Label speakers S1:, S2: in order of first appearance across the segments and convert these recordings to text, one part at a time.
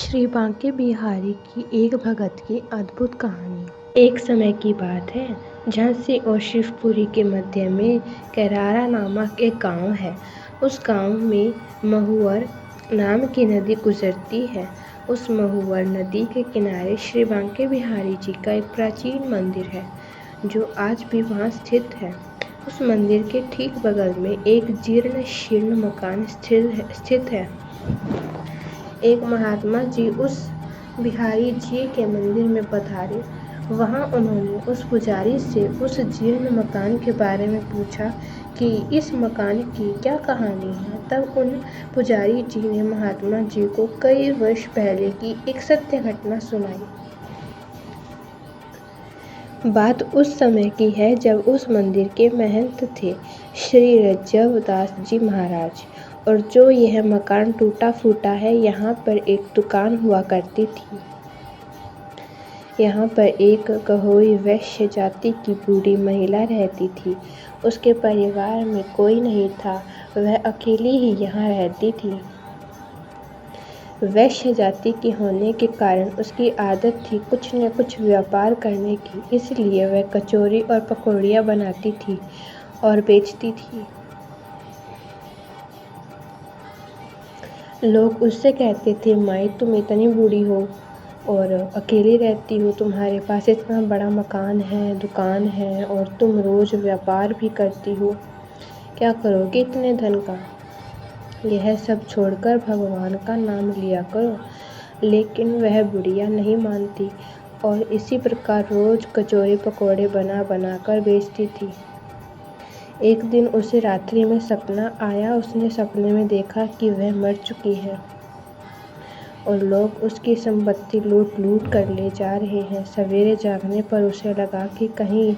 S1: श्री बांके बिहारी की एक भगत की अद्भुत कहानी। एक समय की बात है, झांसी और शिवपुरी के मध्य में कैरारा नामक एक गांव है। उस गांव में महुवर नाम की नदी गुजरती है। उस महुवर नदी के किनारे श्री बांके बिहारी जी का एक प्राचीन मंदिर है, जो आज भी वहाँ स्थित है। उस मंदिर के ठीक बगल में एक जीर्ण शीर्ण मकान स्थित है। एक महात्मा जी उस बिहारी जी के मंदिर में पधारे। वहां उन्होंने उस पुजारी से उस जीर्ण मकान के बारे में पूछा कि इस मकान की क्या कहानी है। तब उन पुजारी जी ने महात्मा जी को कई वर्ष पहले की एक सत्य घटना सुनाई। बात उस समय की है जब उस मंदिर के महंत थे श्री रज्जव दास जी महाराज, और जो यह मकान टूटा फूटा है, यहाँ पर एक दुकान हुआ करती थी। यहाँ पर एक कहोई वैश्य जाति की बूढ़ी महिला रहती थी। उसके परिवार में कोई नहीं था, वह अकेली ही यहाँ रहती थी। वैश्य जाति की होने के कारण उसकी आदत थी कुछ न कुछ व्यापार करने की, इसलिए वह कचौरी और पकौड़ियाँ बनाती थी और बेचती थी। लोग उससे कहते थे, माई तुम इतनी बूढ़ी हो और अकेली रहती हो, तुम्हारे पास इतना बड़ा मकान है, दुकान है, और तुम रोज व्यापार भी करती हो, क्या करोगे इतने धन का? यह सब छोड़कर भगवान का नाम लिया करो। लेकिन वह बुढ़िया नहीं मानती और इसी प्रकार रोज कचौरी पकौड़े बना बना कर बेचती थी। एक दिन उसे रात्रि में सपना आया। उसने सपने में देखा कि वह मर चुकी है और लोग उसकी संपत्ति लूट लूट कर ले जा रहे हैं। सवेरे जागने पर उसे लगा कि कहीं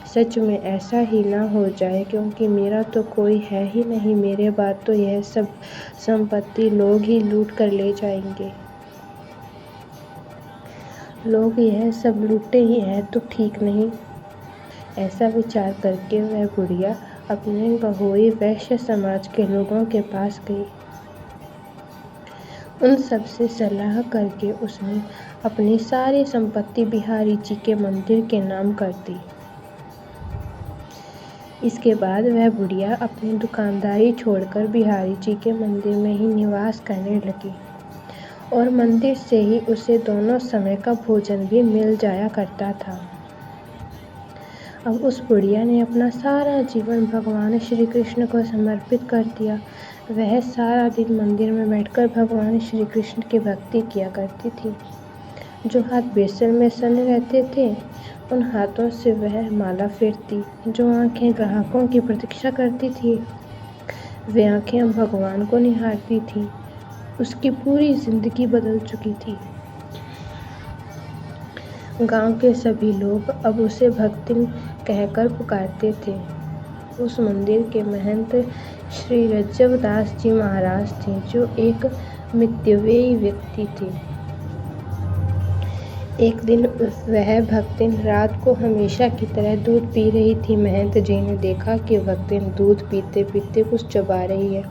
S1: सच में ऐसा ही ना हो जाए, क्योंकि मेरा तो कोई है ही नहीं, मेरे बाद तो यह सब संपत्ति लोग ही लूट कर ले जाएंगे। लोग यह सब लूटे ही है तो ठीक नहीं। ऐसा विचार करके वह बुढ़िया अपने गहोई वैश्य समाज के लोगों के पास गई। उन सब से सलाह करके उसने अपनी सारी संपत्ति बिहारी जी के मंदिर के नाम कर दी। इसके बाद वह बुढ़िया अपनी दुकानदारी छोड़कर बिहारी जी के मंदिर में ही निवास करने लगी, और मंदिर से ही उसे दोनों समय का भोजन भी मिल जाया करता था। अब उस बुढ़िया ने अपना सारा जीवन भगवान श्री कृष्ण को समर्पित कर दिया। वह सारा दिन मंदिर में बैठकर भगवान श्री कृष्ण की भक्ति किया करती थी। जो हाथ बेसन में सने रहते थे, उन हाथों से वह माला फेरती। जो आंखें ग्राहकों की प्रतीक्षा करती थी, वे आंखें अब भगवान को निहारती थी। उसकी पूरी जिंदगी बदल चुकी थी। गांव के सभी लोग अब उसे भक्तिन कहकर पुकारते थे। उस मंदिर के महंत श्री रज्जव दास जी महाराज थे, जो एक मितव्ययी व्यक्ति थे। एक दिन वह भक्तिन रात को हमेशा की तरह दूध पी रही थी। महंत जी ने देखा कि भक्तिन दूध पीते पीते कुछ चबा रही है।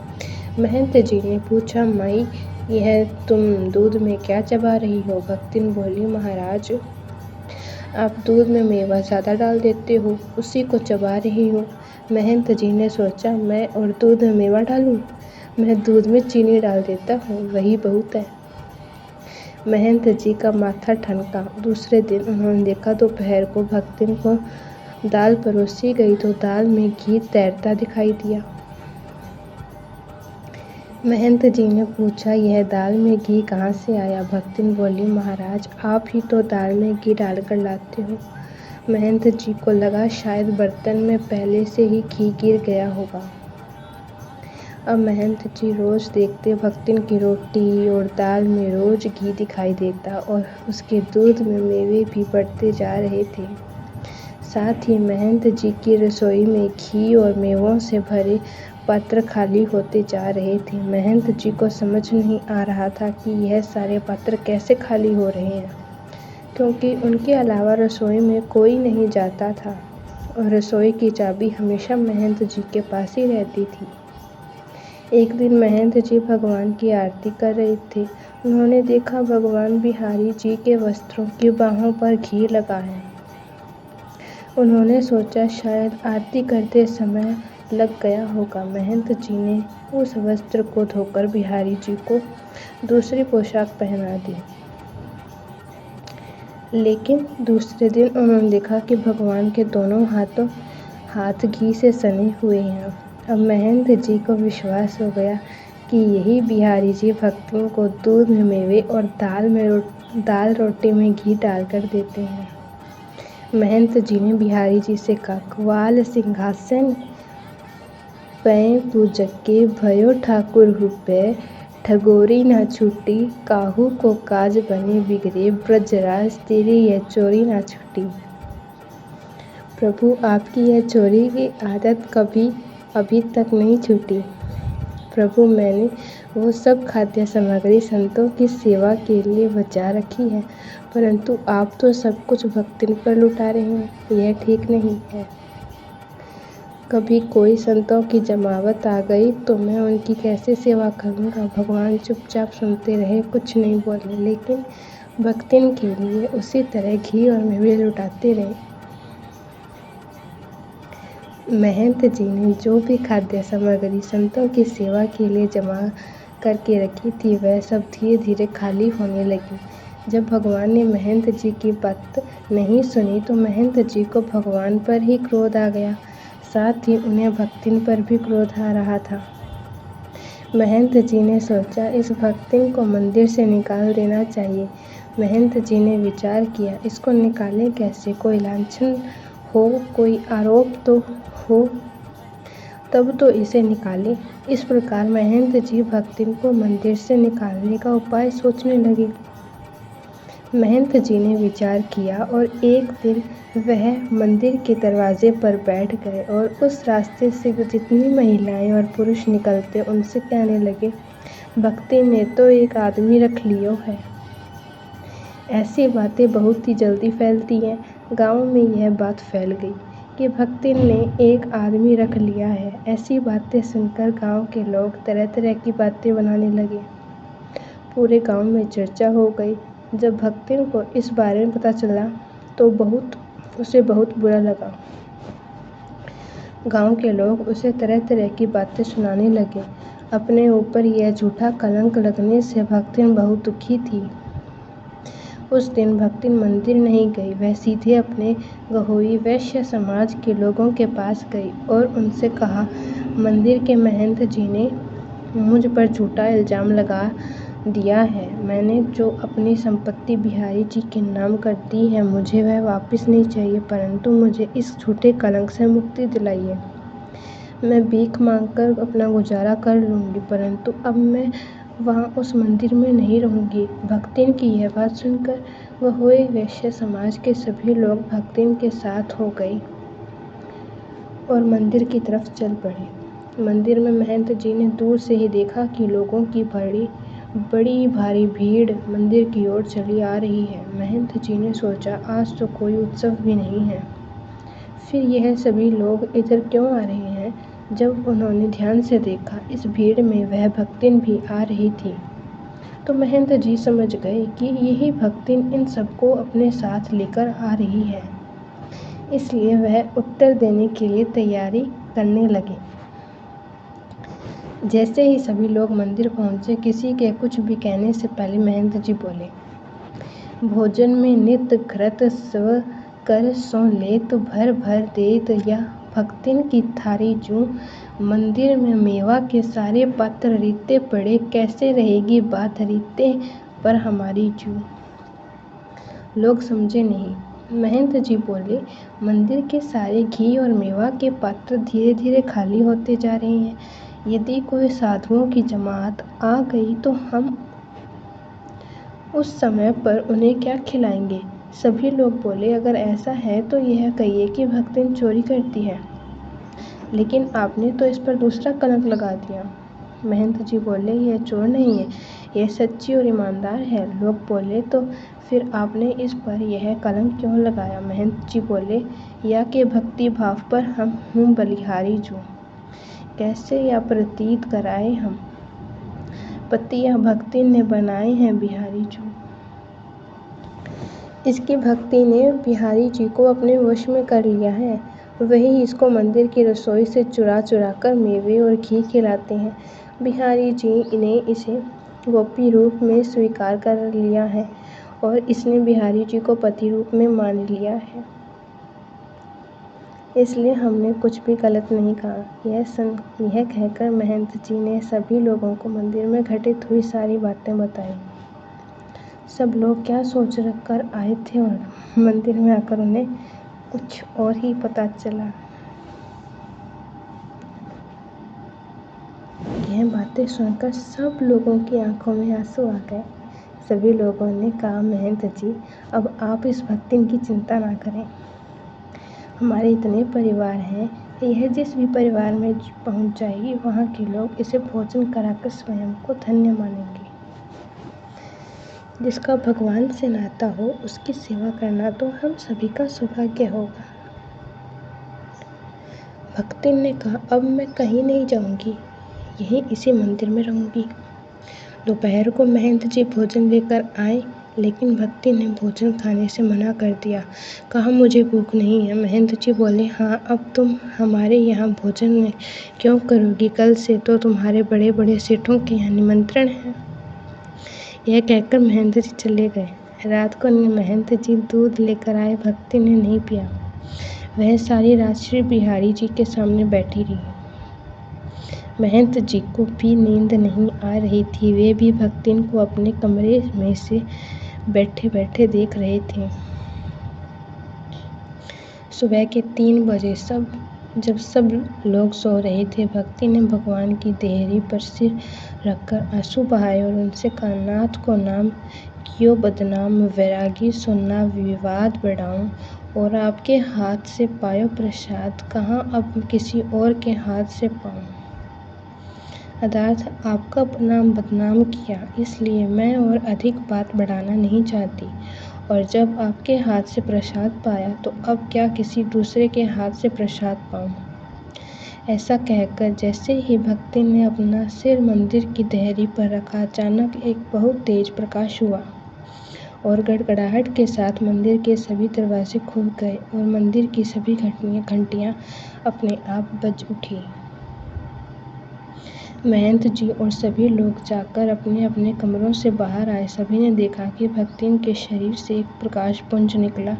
S1: महंत जी ने पूछा, माई यह तुम दूध में क्या चबा रही हो? भक्तिन बोली, महाराज आप दूध में मेवा ज़्यादा डाल देते हो, उसी को चबा रही हो। महंत जी ने सोचा, मैं और दूध में मेवा डालूं? मैं दूध में चीनी डाल देता हूँ, वही बहुत है। महंत जी का माथा ठनका। दूसरे दिन उन्होंने देखा दोपहर को भक्तिन को दाल परोसी गई तो दाल में घी तैरता दिखाई दिया। महंत जी ने पूछा, यह दाल में घी कहाँ से आया? भक्तिन बोली, महाराज आप ही तो दाल में घी डालकर लाते हो। महंत जी को लगा शायद बर्तन में पहले से ही घी गिर गया होगा। अब महंत जी रोज देखते भक्तिन की रोटी और दाल में रोज घी दिखाई देता, और उसके दूध में मेवे भी बढ़ते जा रहे थे। साथ ही महंत जी की रसोई में घी और मेवों से भरे पात्र खाली होते जा रहे थे। महंत जी को समझ नहीं आ रहा था कि यह सारे पात्र कैसे खाली हो रहे हैं, क्योंकि उनके अलावा रसोई में कोई नहीं जाता था, और रसोई की चाबी हमेशा महंत जी के पास ही रहती थी। एक दिन महंत जी भगवान की आरती कर रहे थे उन्होंने देखा भगवान बिहारी जी के वस्त्रों की बाहों पर घी लगा है। उन्होंने सोचा शायद आरती करते समय लग गया होगा। महंत जी ने उस वस्त्र को धोकर बिहारी जी को दूसरी पोशाक पहना दी। लेकिन दूसरे दिन उन्होंने देखा कि भगवान के दोनों हाथ घी से सने हुए हैं। अब महंत जी को विश्वास हो गया कि यही बिहारी जी भक्तों को दूध में मेवे और दाल रोटी में घी डालकर देते हैं। महंत जी ने बिहारी जी से कहा, ग्वाल सिंहासन पै पूजक के भयो ठाकुर हुपे, ठगोरी न छूटी, काहू को काज बने बिगड़े, ब्रजराज तेरी यह चोरी न छूटी। प्रभु, आपकी यह चोरी की आदत कभी अभी तक नहीं छूटी। प्रभु, मैंने वो सब खाद्य सामग्री संतों की सेवा के लिए बचा रखी है, परंतु आप तो सब कुछ भक्तिन पर लुटा रहे हैं। यह ठीक नहीं है। कभी कोई संतों की जमावत आ गई तो मैं उनकी कैसे सेवा करूंगा। भगवान चुपचाप सुनते रहे, कुछ नहीं बोले, लेकिन भक्तिन के लिए उसी तरह घी और मेवे लुटाते रहे। महंत जी ने जो भी खाद्य सामग्री संतों की सेवा के लिए जमा करके रखी थी, वह सब धीरे धीरे खाली होने लगी। जब भगवान ने महंत जी की बात नहीं सुनी तो महंत जी को भगवान पर ही क्रोध आ गया, साथ ही उन्हें भक्तिन पर भी क्रोध आ रहा था। महंत जी ने सोचा, इस भक्तिन को मंदिर से निकाल देना चाहिए। महंत जी ने विचार किया, इसको निकालें कैसे? कोई लांछन हो, कोई आरोप तो हो, तब तो इसे निकालें। इस प्रकार महंत जी भक्तिन को मंदिर से निकालने का उपाय सोचने लगे। महंत जी ने विचार किया और एक दिन वह मंदिर के दरवाजे पर बैठ गए और उस रास्ते से जितनी महिलाएं और पुरुष निकलते उनसे कहने लगे, भक्तिन ने तो एक आदमी रख लियो है। ऐसी बातें बहुत ही जल्दी फैलती हैं। गांव में यह बात फैल गई कि भक्तिन ने एक आदमी रख लिया है। ऐसी बातें सुनकर गांव के लोग तरह तरह की बातें बनाने लगे। पूरे गांव में चर्चा हो गई। जब भक्तिन को इस बारे में पता चला तो उसे बहुत बुरा लगा। गांव के लोग उसे तरह तरह की बातें सुनाने लगे। अपने ऊपर यह झूठा कलंक लगने से भक्तिन बहुत दुखी थी। उस दिन भक्तिन मंदिर नहीं गई, वह सीधे अपने गहोई वैश्य समाज के लोगों के पास गई और उनसे कहा, मंदिर के महंत जी ने मुझ पर झूठा इल्जाम लगा दिया है। मैंने जो अपनी संपत्ति बिहारी जी के नाम कर दी है, मुझे वह वापस नहीं चाहिए, परंतु मुझे इस झूठे कलंक से मुक्ति दिलाइए। मैं भीख मांगकर अपना गुजारा कर लूँगी, परंतु अब मैं वहाँ उस मंदिर में नहीं रहूँगी। भक्तिन की यह बात सुनकर गहोई वैश्य समाज के सभी लोग भक्तिन के साथ हो गए और मंदिर की तरफ चल पड़े। मंदिर में महंत जी ने दूर से ही देखा कि लोगों की बड़ी भारी भीड़ मंदिर की ओर चली आ रही है। महंत जी ने सोचा, आज तो कोई उत्सव भी नहीं है, फिर यह सभी लोग इधर क्यों आ रहे हैं? जब उन्होंने ध्यान से देखा, इस भीड़ में वह भक्तिन भी आ रही थी, तो महंत जी समझ गए कि यही भक्तिन इन सबको अपने साथ लेकर आ रही है। इसलिए वह उत्तर देने के लिए तैयारी करने लगे। जैसे ही सभी लोग मंदिर पहुंचे, किसी के कुछ भी कहने से पहले महंत जी बोले, भोजन में नित घृत स्व कर सो लेत, भर भर देत यह भक्तिन की थारी जूं, मंदिर में मेवा के सारे पात्र रीते पड़े, कैसे रहेगी बात रीते पर हमारी जूं। लोग समझे नहीं। महंत जी बोले, मंदिर के सारे घी और मेवा के पात्र धीरे धीरे खाली होते जा रहे हैं। यदि कोई साधुओं की जमात आ गई तो हम उस समय पर उन्हें क्या खिलाएंगे? सभी लोग बोले, अगर ऐसा है तो यह कहिए कि भक्तिन चोरी करती है, लेकिन आपने तो इस पर दूसरा कलंक लगा दिया। महंत जी बोले, यह चोर नहीं है, यह सच्ची और ईमानदार है। लोग बोले, तो फिर आपने इस पर यह कलंक क्यों लगाया? महंत जी बोले, या के भक्ति भाव पर हम हूँ बलिहारी जूं, कैसे या प्रतीत कराए हम। पतिया भक्ति ने बनाए हैं बिहारी जी। इसकी भक्ति ने बिहारी जी को अपने वश में कर लिया है। वही इसको मंदिर की रसोई से चुरा चुरा कर मेवे और घी खिलाते हैं। बिहारी जी ने इसे गोपी रूप में स्वीकार कर लिया है और इसने बिहारी जी को पति रूप में मान लिया है। इसलिए हमने कुछ भी गलत नहीं कहा। यह कहकर महंत जी ने सभी लोगों को मंदिर में घटित हुई सारी बातें बताई। सब लोग क्या सोच रख कर आए थे और मंदिर में आकर उन्हें कुछ और ही पता चला। यह बातें सुनकर सब लोगों की आंखों में आंसू आ गए। सभी लोगों ने कहा, महंत जी, अब आप इस भक्तिन की चिंता ना करें। हमारे इतने परिवार हैं, यह जिस भी परिवार में पहुंच जाएगी वहां के लोग इसे भोजन कराकर स्वयं को धन्य मानेंगे। जिसका भगवान से नाता हो उसकी सेवा करना तो हम सभी का सौभाग्य होगा। भक्तिन ने कहा, अब मैं कहीं नहीं जाऊंगी, यहीं इसी मंदिर में रहूंगी। दोपहर को महंत जी भोजन लेकर आए, लेकिन भक्ति ने भोजन खाने से मना कर दिया। कहा, मुझे भूख नहीं है। महंत जी बोले, हाँ, अब तुम हमारे यहाँ भोजन क्यों करोगी? कल से तो तुम्हारे बड़े बड़े सेठों के यहाँ निमंत्रण है। यह कहकर महंत जी चले गए। रात को महंत जी दूध लेकर आए। भक्ति ने नहीं पिया। वह सारी रात श्री बिहारी जी के सामने बैठी रही। महंत जी को भी नींद नहीं आ रही थी। वे भी भक्तिन को अपने कमरे में से बैठे बैठे देख रहे थे। सुबह के 3 बजे जब सब लोग सो रहे थे, भक्ति ने भगवान की देहरी पर सिर रखकर आंसू बहाए और उनसे कहा, नाथ को नाम कियो बदनाम, वैरागी सुनना विवाद बढ़ाऊं, और आपके हाथ से पायो प्रसाद, कहाँ अब किसी और के हाथ से पाऊं। अर्थात आपका नाम बदनाम किया, इसलिए मैं और अधिक बात बढ़ाना नहीं चाहती, और जब आपके हाथ से प्रसाद पाया तो अब क्या किसी दूसरे के हाथ से प्रसाद पाऊं। ऐसा कहकर जैसे ही भक्ति ने अपना सिर मंदिर की देहरी पर रखा, अचानक एक बहुत तेज प्रकाश हुआ और गड़गड़ाहट के साथ मंदिर के सभी दरवाजे खुल गए और मंदिर की सभी घंटियां अपने आप बज उठी। महंत जी और सभी लोग जाकर अपने अपने कमरों से बाहर आए। सभी ने देखा कि भक्तिन के शरीर से एक प्रकाश पुंज निकला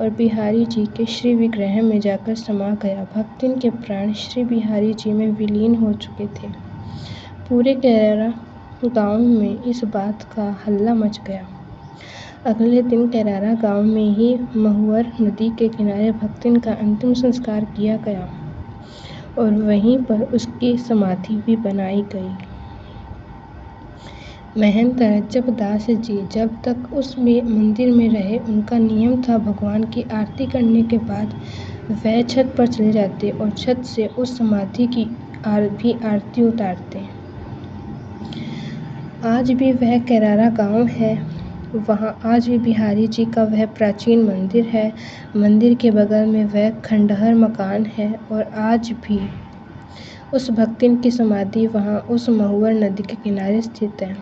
S1: और बिहारी जी के श्री विग्रह में जाकर समा गया। भक्तिन के प्राण श्री बिहारी जी में विलीन हो चुके थे। पूरे कैरारा गांव में इस बात का हल्ला मच गया। अगले दिन कैरारा गांव में ही महुअर नदी के किनारे भक्तिन का अंतिम संस्कार किया गया और वहीं पर उसकी समाधि भी बनाई गई। महंत रज्जब दास जी जब तक उस मंदिर में रहे, उनका नियम था भगवान की आरती करने के बाद वह छत पर चले जाते और छत से उस समाधि की भी आरती उतारते। आज भी वह कैरारा गांव है, वहाँ आज भी बिहारी जी का वह प्राचीन मंदिर है। मंदिर के बगल में वह खंडहर मकान है और आज भी उस भक्तिन की समाधि वहाँ उस महुअर नदी के किनारे स्थित है।